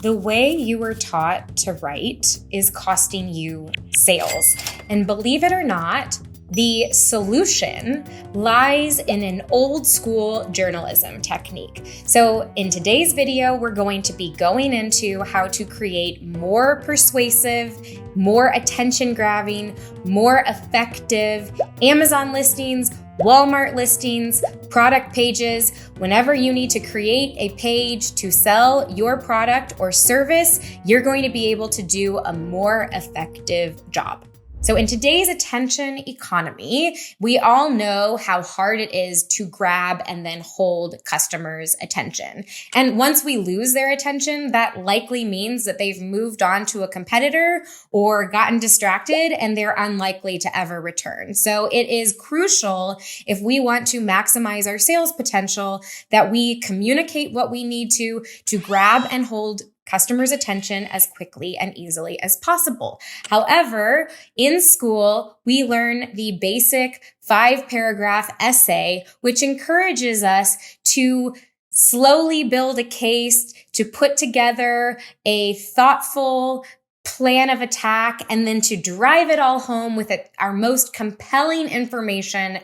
The way you were taught to write is costing you sales. And believe it or not, the solution lies in an old school journalism technique. So in today's video, we're going to be going into how to create more persuasive, more attention-grabbing, more effective Amazon listings, Walmart listings, product pages. Whenever you need to create a page to sell your product or service, you're going to be able to do a more effective job. So in today's attention economy, we all know how hard it is to grab and then hold customers' attention. And once we lose their attention, that likely means that they've moved on to a competitor or gotten distracted and they're unlikely to ever return. So it is crucial if we want to maximize our sales potential that we communicate what we need to grab and hold customers' attention as quickly and easily as possible. However, in school, we learn the basic 5-paragraph essay, which encourages us to slowly build a case, to put together a thoughtful plan of attack, and then to drive it all home with our most compelling information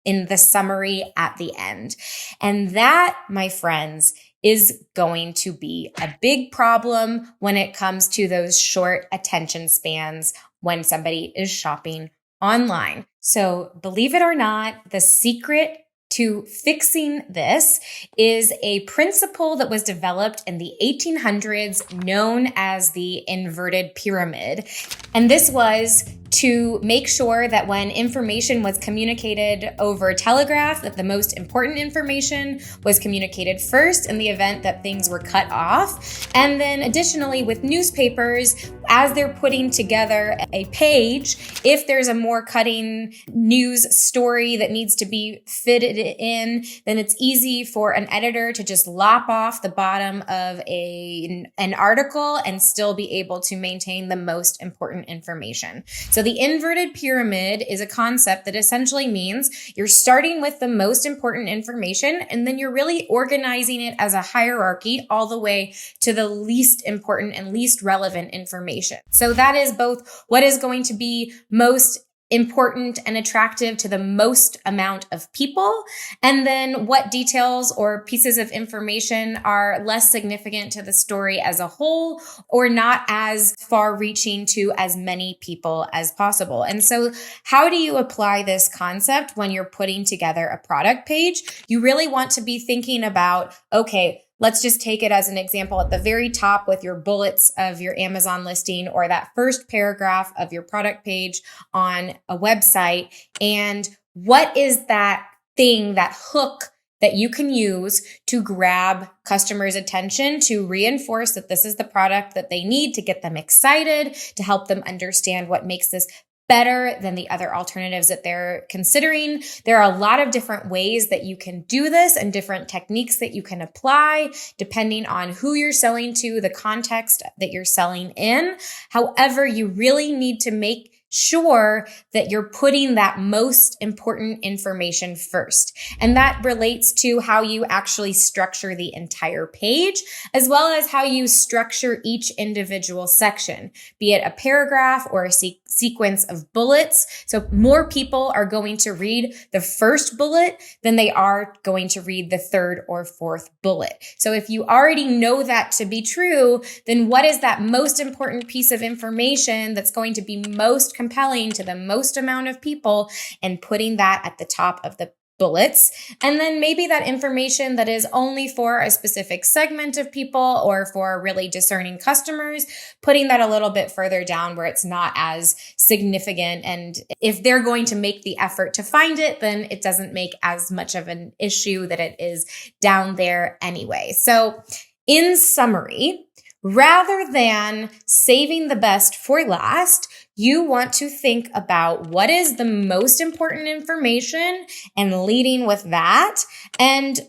in the summary at the end. And that, my friends, is going to be a big problem when it comes to those short attention spans when somebody is shopping online. So believe it or not, the secret to fixing this is a principle that was developed in the 1800s known as the inverted pyramid. And this was to make sure that when information was communicated over telegraph, that the most important information was communicated first in the event that things were cut off. And then additionally with newspapers, as they're putting together a page, if there's a more cutting news story that needs to be fitted in, then it's easy for an editor to just lop off the bottom of an article and still be able to maintain the most important information. So the inverted pyramid is a concept that essentially means you're starting with the most important information and then you're really organizing it as a hierarchy all the way to the least important and least relevant information. So that is both what is going to be most important and attractive to the most amount of people, and then what details or pieces of information are less significant to the story as a whole or not as far-reaching to as many people as possible. And so how do you apply this concept when you're putting together a product page? You really want to be thinking about, okay, let's just take it as an example at the very top with your bullets of your Amazon listing or that first paragraph of your product page on a website. And what is that thing, that hook that you can use to grab customers' attention, to reinforce that this is the product that they need, to get them excited, to help them understand what makes this better than the other alternatives that they're considering. There are a lot of different ways that you can do this and different techniques that you can apply depending on who you're selling to, the context that you're selling in. However, you really need to make sure that you're putting that most important information first. And that relates to how you actually structure the entire page, as well as how you structure each individual section, be it a paragraph or a sequence of bullets. So more people are going to read the first bullet than they are going to read the third or fourth bullet. So if you already know that to be true, then what is that most important piece of information that's going to be most compelling to the most amount of people, and putting that at the top of the bullets. And then maybe that information that is only for a specific segment of people or for really discerning customers, putting that a little bit further down where it's not as significant. And if they're going to make the effort to find it, then it doesn't make as much of an issue that it is down there anyway. So in summary, rather than saving the best for last, you want to think about what is the most important information and leading with that. And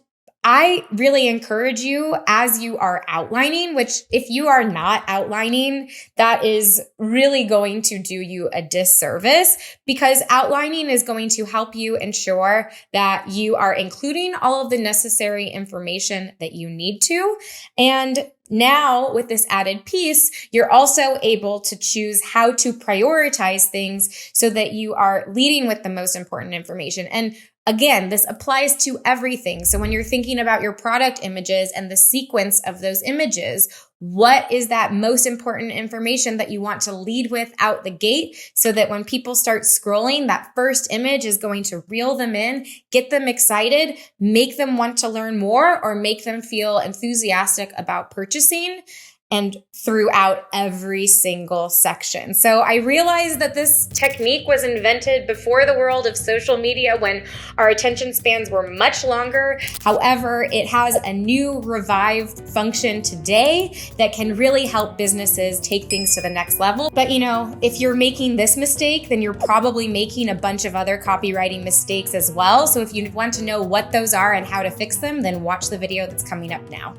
I really encourage you as you are outlining, which if you are not outlining, that is really going to do you a disservice, because outlining is going to help you ensure that you are including all of the necessary information that you need to. And Now, with this added piece, you're also able to choose how to prioritize things so that you are leading with the most important information. And again, this applies to everything. So when you're thinking about your product images and the sequence of those images, what is that most important information that you want to lead with out the gate so that when people start scrolling, that first image is going to reel them in, get them excited, make them want to learn more, or make them feel enthusiastic about purchasing, and throughout every single section. So I realized that this technique was invented before the world of social media when our attention spans were much longer. However, it has a new revived function today that can really help businesses take things to the next level. But if you're making this mistake, then you're probably making a bunch of other copywriting mistakes as well. So if you want to know what those are and how to fix them, then watch the video that's coming up now.